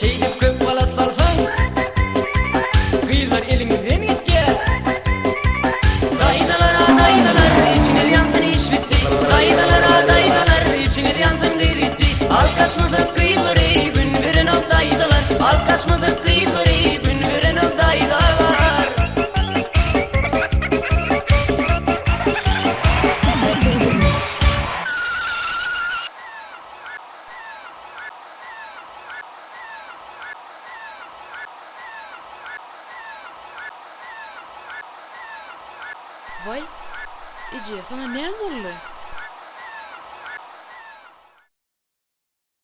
Çeydip köp bala salsan kıyılar elinizden gitke. Daydalara daydalar içiniz yansın iş bitti. Daydalara daydalar içiniz yansın diditti. Alkaşmazı kıyıları bün veren o daydalar. Alkaşmazı kıyıları bün veren o daydalar. Vay, Ece sana ne oldu?